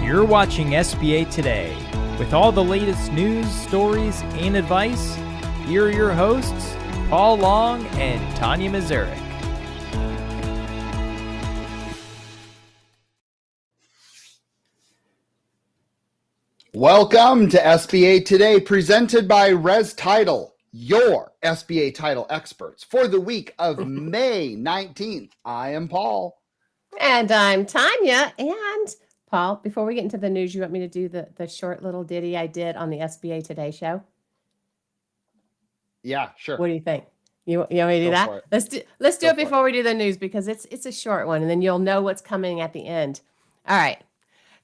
You're watching SBA Today. With all the latest news, stories, and advice, here are your hosts, Paul Long and Tonya Mazurek. Welcome to SBA Today, presented by Res Title, your SBA title experts for the week of May 19th. I am Paul. And I'm Tonya. And Paul, before we get into the news, you want me to do the short little ditty I did on the SBA Today show? Yeah, sure. What do you think? You want me to do that? Let's do it before we do the news, because it's a short one, and then you'll know what's coming at the end. All right.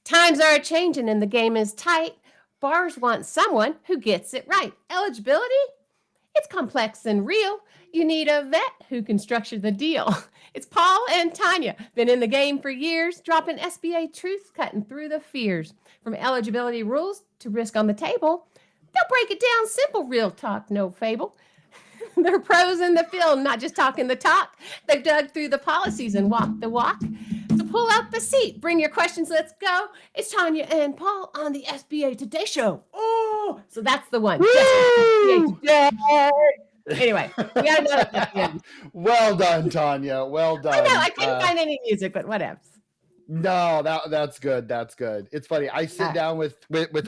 Times are changing and the game is tight. Bars want someone who gets it right. Eligibility? It's complex and real. You need a vet who can structure the deal. It's Paul and Tonya. Been in the game for years, dropping SBA truth, cutting through the fears. From eligibility rules to risk on the table, they'll break it down simple, real talk, no fable. They're pros in the field, not just talking the talk. They've dug through the policies and walked the walk. So pull out the seat, bring your questions, let's go. It's Tonya and Paul on the SBA Today show. Oh, so that's the one. SBA Today. Anyway, we got another question. Well done, Tonya. Well done. I know, I couldn't find any music, but whatever. No, that's good. That's good. It's funny. I sit down with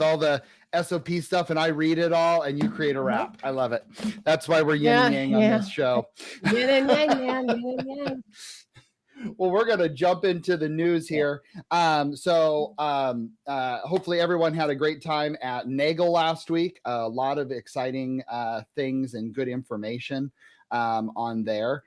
all the SOP stuff and I read it all, and you create a rap. I love it. That's why we're yin and yang on this show. Yin and yang, yin and yang. Well, we're going to jump into the news here. Hopefully everyone had a great time at Nagel last week. A lot of exciting things and good information on there.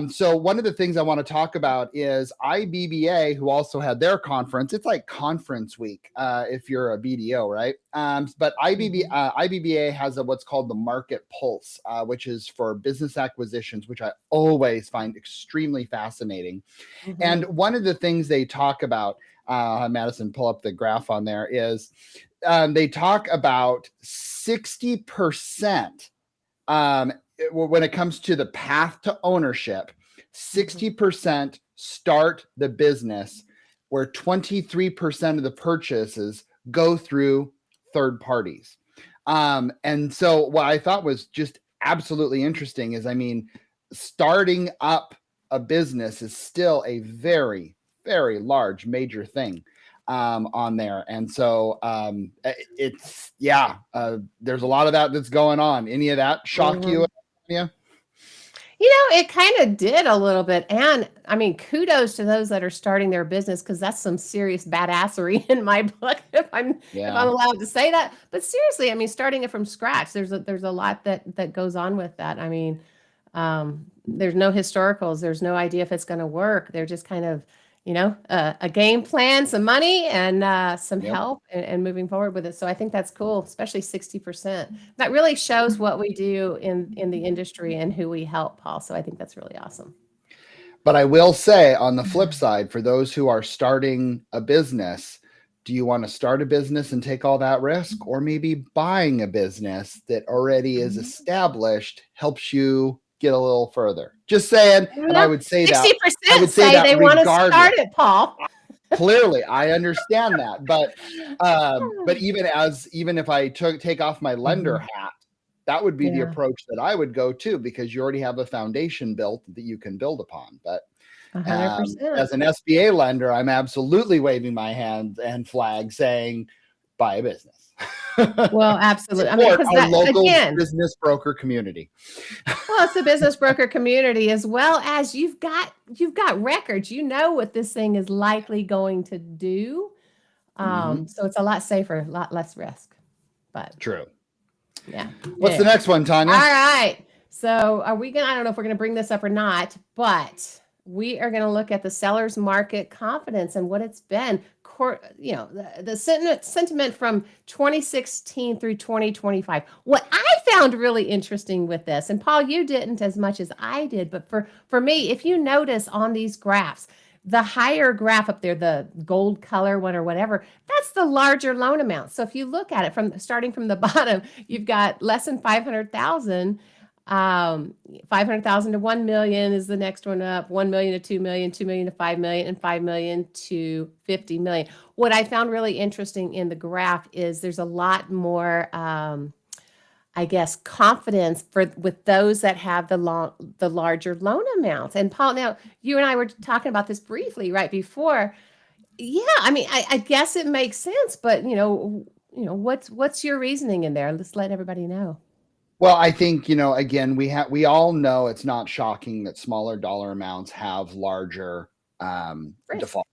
So one of the things I want to talk about is IBBA, who also had their conference. It's like conference week if you're a BDO, right? But IBBA has what's called the Market Pulse, which is for business acquisitions, which I always find extremely fascinating. Mm-hmm. And one of the things they talk about, Madison, pull up the graph on there, is they talk about 60%. When it comes to the path to ownership, 60% start the business, where 23% of the purchases go through third parties. And so what I thought was just absolutely interesting is, starting up a business is still a very, very large, major thing on there. And so there's a lot of that that's going on. Any of that shock you? Yeah. It kind of did a little bit. And kudos to those that are starting their business, because that's some serious badassery in my book, if I'm allowed to say that. But seriously, starting it from scratch, there's a lot that goes on with that. There's no historicals. There's no idea if it's going to work. They're just kind of, a game plan, some money, and some help and moving forward with it. So I think that's cool, especially 60%. That really shows what we do in the industry and who we help, Paul. So I think that's really awesome. But I will say, on the flip side, for those who are starting a business, do you want to start a business and take all that risk, or maybe buying a business that already is established helps you get a little further? Just saying. And I would say 60% that 60% say they want to start it, Paul. Clearly, I understand that, but even if I take off my lender hat, that would be the approach that I would go to, because you already have a foundation built that you can build upon. But 100%. As an SBA lender, I'm absolutely waving my hand and flag saying, buy a business. Well, absolutely. Because our local business broker community. Well, it's a business broker community, as well as you've got records. You know what this thing is likely going to do. So it's a lot safer, a lot less risk. But true. Yeah. What's the next one, Tonya? All right. So I don't know if we're going to bring this up or not, but we are going to look at the seller's market confidence and what it's been. The sentiment from 2016 through 2025. What I found really interesting with this, and Paul, you didn't as much as I did, but for me, if you notice on these graphs, the higher graph up there, the gold color one or whatever, that's the larger loan amount. So if you look at it starting from the bottom, you've got less than 500,000 500,000 to 1 million is the next one up. 1 million to 2 million, 2 million to 5 million, and 5 million to 50 million. What I found really interesting in the graph is there's a lot more, I guess, confidence with those that have the larger loan amounts. And Paul, now you and I were talking about this briefly right before. Yeah, I mean, I guess it makes sense, but what's your reasoning in there? Let's let everybody know. Well, I think, again, we all know it's not shocking that smaller dollar amounts have larger default,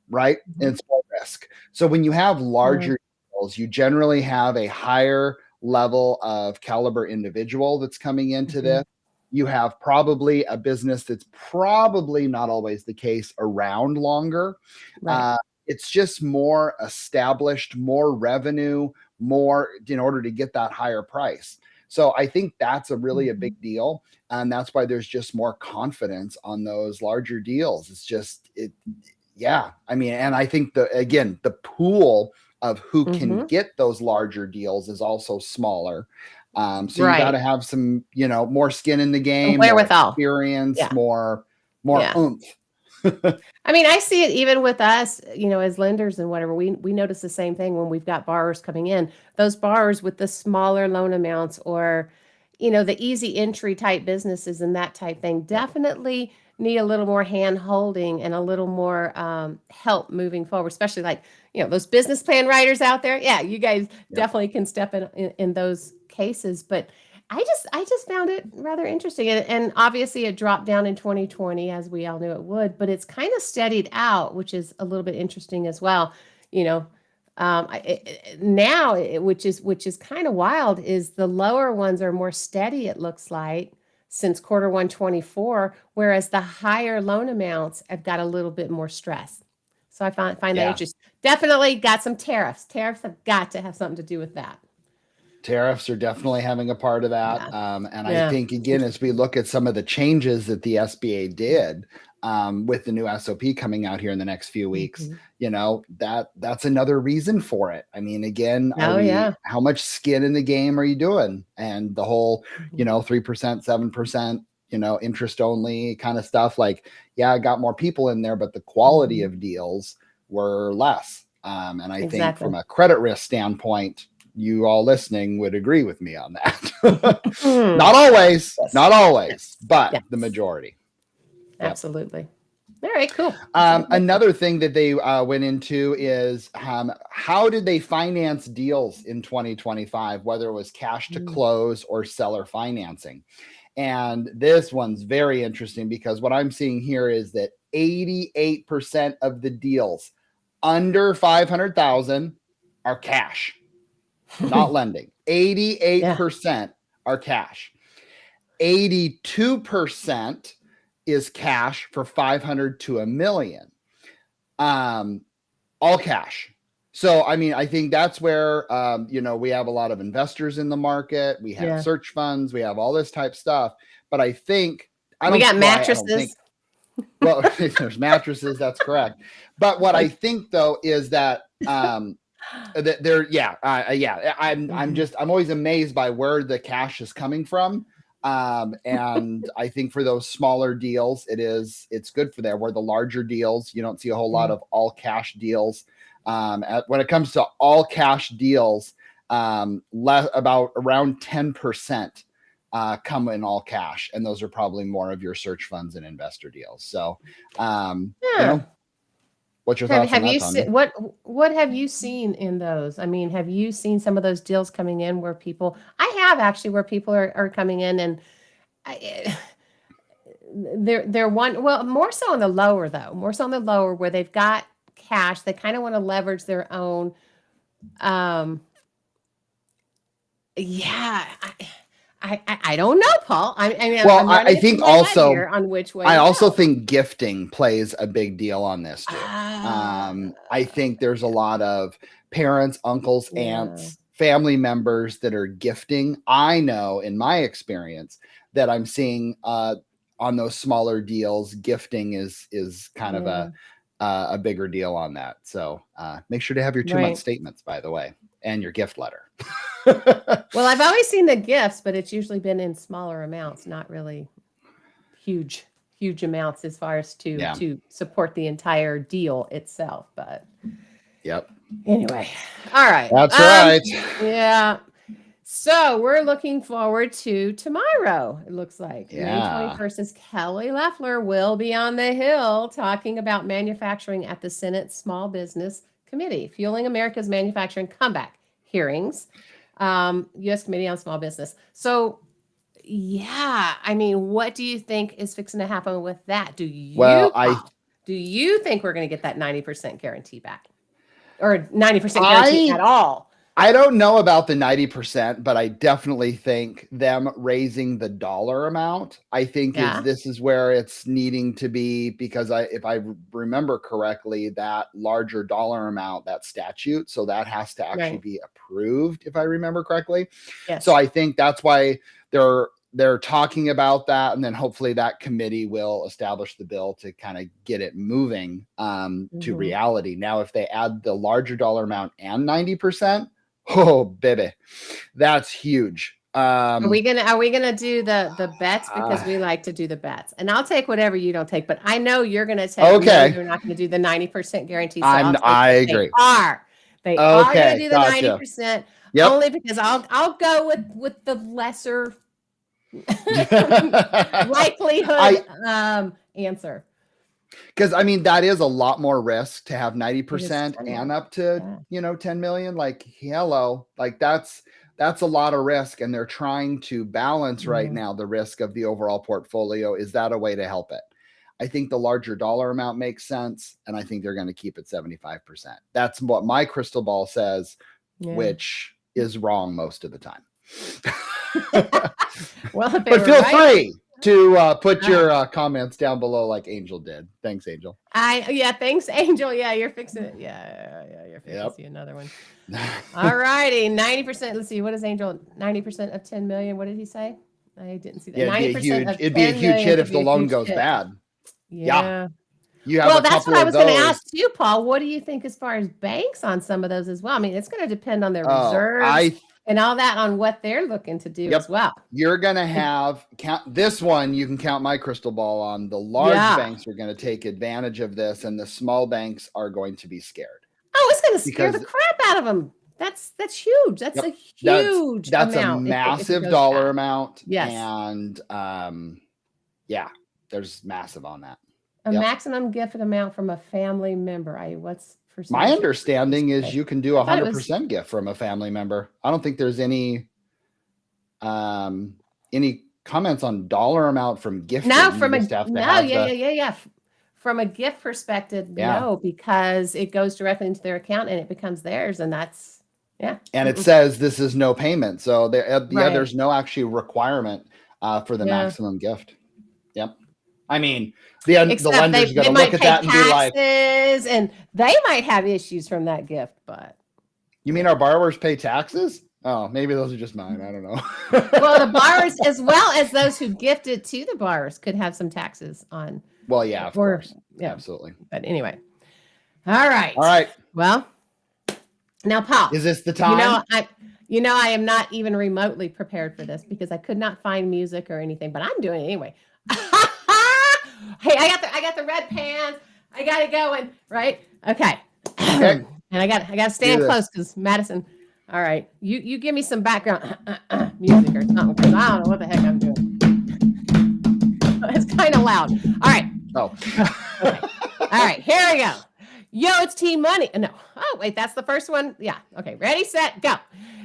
right? Mm-hmm. And it's more risk. So when you have larger deals, you generally have a higher level of caliber individual that's coming into this. You have probably a business that's probably not always the case around longer. Right. It's just more established, more revenue, more in order to get that higher price. So I think that's a big deal. And that's why there's just more confidence on those larger deals. It's just, I mean, and I think the pool of who can get those larger deals is also smaller. So you got to have some, more skin in the game, wherewithal, more experience, more oomph. I mean, I see it even with us, as lenders and whatever, we notice the same thing when we've got borrowers coming in. Those borrowers with the smaller loan amounts or, the easy entry type businesses and that type thing definitely need a little more hand holding and a little more help moving forward, especially like, those business plan writers out there. Yeah, you guys definitely can step in those cases. But I just found it rather interesting. And obviously it dropped down in 2020, as we all knew it would, but it's kind of steadied out, which is a little bit interesting as well. Which is kind of wild, is the lower ones are more steady, it looks like, since quarter 1 24, whereas the higher loan amounts have got a little bit more stress. So I find that interesting. Definitely got some tariffs. Tariffs have got to have something to do with that. Tariffs are definitely having a part of that. I think, again, as we look at some of the changes that the SBA did with the new SOP coming out here in the next few weeks, that's another reason for it. I mean, again, how much skin in the game are you doing? And the whole, 3%, 7%, interest only kind of stuff. Like, I got more people in there, but the quality of deals were less. And I think from a credit risk standpoint, you all listening would agree with me on that. Not always, but the majority. Absolutely. All right, cool. Another thing that they went into is how did they finance deals in 2025, whether it was cash to close or seller financing. And this one's very interesting because what I'm seeing here is that 88% of the deals under 500,000 are cash. Not lending. 88% are cash. 82% is cash for 500 to $1 million. All cash. So, I mean, I think that's where, we have a lot of investors in the market. We have search funds. We have all this type stuff. But I think we got mattresses. Well, there's mattresses. That's correct. But what I think, though, is that I'm always amazed by where the cash is coming from. And I think for those smaller deals, it's good for there. Where the larger deals, you don't see a whole lot of all cash deals. When it comes to all cash deals, about around 10% come in all cash, and those are probably more of your search funds and investor deals. So, what's your thoughts on that, Tonya? What have you seen in those? I mean, have you seen some of those deals coming in where people are coming in and they're more so on the lower though, where they've got cash, they kind of want to leverage their own. I don't know, Paul. I think also on which way. I also think gifting plays a big deal on this too. I think there's a lot of parents, uncles, aunts, family members that are gifting. I know in my experience that I'm seeing on those smaller deals, gifting is kind of a bigger deal on that. So make sure to have your 2-month statements, by the way. and your gift letter. Well, I've always seen the gifts, but it's usually been in smaller amounts, not really huge amounts as far as to support the entire deal itself. But yep. Anyway, all right. That's right. Yeah. So we're looking forward to tomorrow. It looks like May 21st is Kelly Loeffler will be on the Hill talking about manufacturing at the Senate Small Business Committee, Fueling America's Manufacturing Comeback hearings, U.S. Committee on Small Business. So, yeah, I mean, what do you think is fixing to happen with that? Do you think we're going to get that 90% guarantee back, or 90% guarantee at all? I don't know about the 90%, but I definitely think them raising the dollar amount, I think this is where it's needing to be, because if I remember correctly, that larger dollar amount, that statute, so that has to actually be approved, if I remember correctly. Yes. So I think that's why they're talking about that, and then hopefully that committee will establish the bill to kind of get it moving to reality. Now, if they add the larger dollar amount and 90%, oh baby, that's huge. Are we gonna do the bets, because we like to do the bets, and I'll take whatever you don't take, but I know you're gonna take. Okay, you're not gonna do the 90% guarantee. So I agree. They are gonna do the 90%. Yep. Only because I'll go with the lesser likelihood answer. Because I mean, that is a lot more risk to have 90% and up to 10 million. Like, hello, like that's a lot of risk, and they're trying to balance right now the risk of the overall portfolio. Is that a way to help it? I think the larger dollar amount makes sense, and I think they're going to keep it 75%. That's what my crystal ball says, which is wrong most of the time. Well, but feel free to put your comments down below, like Angel did. Thanks, Angel. Thanks, Angel. Yeah, you're fixing it. You're fixing to see another one. All righty, 90%. Let's see, what is Angel? 90% of 10 million. What did he say? I didn't see that. Yeah, it'd be a huge hit if the loan goes bad. Yeah. Well, that's what I was going to ask you, Paul. What do you think as far as banks on some of those as well? I mean, it's going to depend on their reserves and all that, on what they're looking to do as well. You're going to have this one. You can count my crystal ball on. The large banks are going to take advantage of this, and the small banks are going to be scared. Oh, it's going to scare the crap out of them. That's huge. That's a huge that's amount. A massive dollar amount. Yes. And there's massive on that. A maximum gift amount from a family member. What's my understanding is you can do 100% gift from a family member. I don't think there's any comments on dollar amount from gifting. No, From a gift perspective, no, because it goes directly into their account and it becomes theirs, and that's And it says this is no payment, so there's no actually requirement for the maximum gift. Yep. I mean, the lender's going to look at that and be like, and they might have issues from that gift. But you mean our borrowers pay taxes? Oh, maybe those are just mine. I don't know. Well, the borrowers, as well as those who gifted to the borrowers, could have some taxes on. Well, yeah, of course. Yeah, absolutely. But anyway, all right. Well, now, Paul, is this the time? I am not even remotely prepared for this, because I could not find music or anything, but I'm doing it anyway. Hey, I got the red pants. I got it going, right? Okay. And I got to stand close, because Madison. All right, you give me some background music or something, because I don't know what the heck I'm doing. It's kind of loud. All right. Okay. All right, here we go. Yo, it's Team Money. No. Oh, wait, that's the first one. Yeah. Okay. Ready, set, go.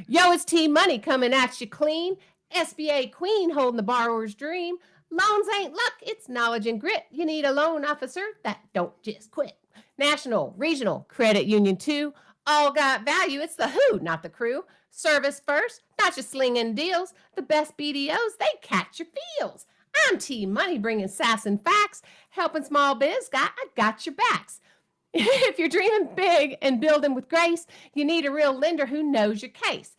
Yo, it's Team Money coming at you clean. SBA Queen holding the borrower's dream. Loans ain't luck, it's knowledge and grit. You need a loan officer that don't just quit. National, regional, credit union too. All got value. It's the who, not the crew. Service first, not just slinging deals. The best BDOs, they catch your feels. I'm Team Money, bringing sass and facts. Helping small biz, I got your backs. If you're dreaming big and building with grace, you need a real lender who knows your case.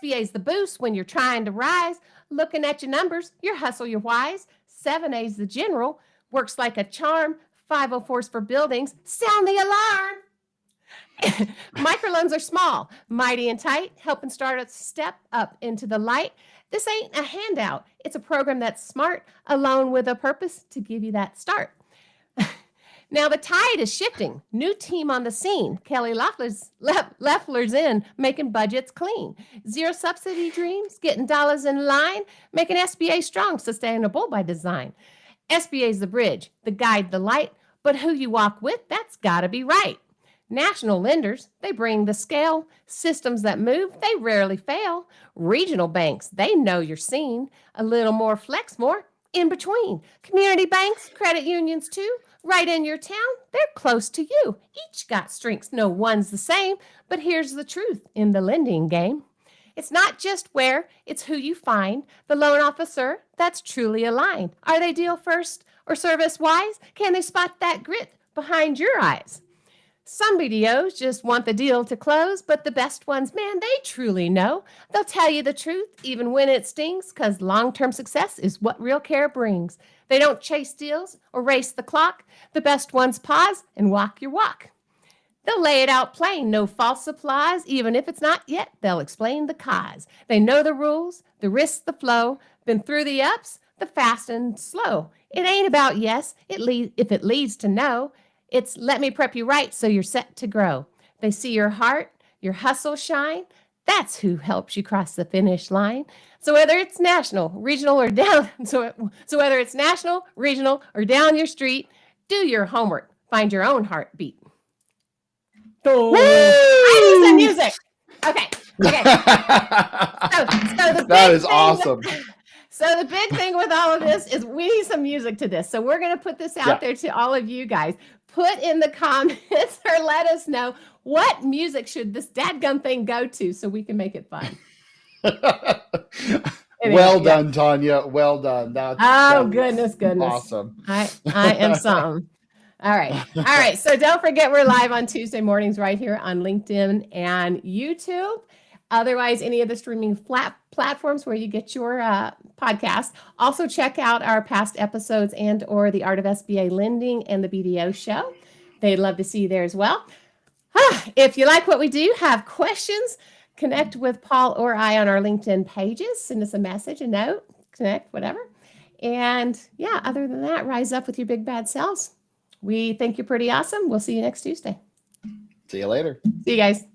SBA's the boost when you're trying to rise. Looking at your numbers, your hustle, your wise. 7A's the general, works like a charm. 504's for buildings, sound the alarm. Microloans are small, mighty and tight, helping startups step up into the light. This ain't a handout. It's a program that's smart, a loan with a purpose to give you that start. Now the tide is shifting. New team on the scene. Kelly Loeffler's in, making budgets clean. Zero subsidy dreams, getting dollars in line, making SBA strong, sustainable by design. SBA's the bridge, the guide, the light, but who you walk with, that's got to be right. National lenders, they bring the scale. Systems that move, they rarely fail. Regional banks, they know you're seen. A little more flex, more in between. Community banks, credit unions too, right in your town, they're close to you. Each got strengths, no one's the same. But here's the truth in the lending game. It's not just where, it's who you find. The loan officer that's truly aligned. Are they deal first or service wise? Can they spot that grit behind your eyes? Some BDOs just want the deal to close, but the best ones, man, they truly know. They'll tell you the truth, even when it stings, because long-term success is what real care brings. They don't chase deals or race the clock. The best ones pause and walk your walk. They'll lay it out plain, no false supplies. Even if it's not yet, they'll explain the cause. They know the rules, the risks, the flow, been through the ups, the fast and slow. It ain't about yes, if it leads to no. It's let me prep you right so you're set to grow. They see your heart, your hustle shine. That's who helps you cross the finish line. So whether it's national, regional, or down, so whether it's national, regional, or down your street, do your homework. Find your own heartbeat. Woo! I need some music. Okay. So that is awesome. So the big thing with all of this is we need some music to this. So we're going to put this out there to all of you guys. Put in the comments or let us know what music should this dadgum thing go to so we can make it fun. Anyway, well done, Tonya. Well done. That's goodness. Awesome. I am something. All right. So don't forget we're live on Tuesday mornings right here on LinkedIn and YouTube. Otherwise, any of the streaming platforms where you get your podcast. Also, check out our past episodes and or the Art of SBA Lending and the BDO show. They'd love to see you there as well. If you like what we do, have questions, connect with Paul or I on our LinkedIn pages. Send us a message, a note, connect, whatever. And yeah, other than that, rise up with your big bad selves. We think you're pretty awesome. We'll see you next Tuesday. See you later. See you guys.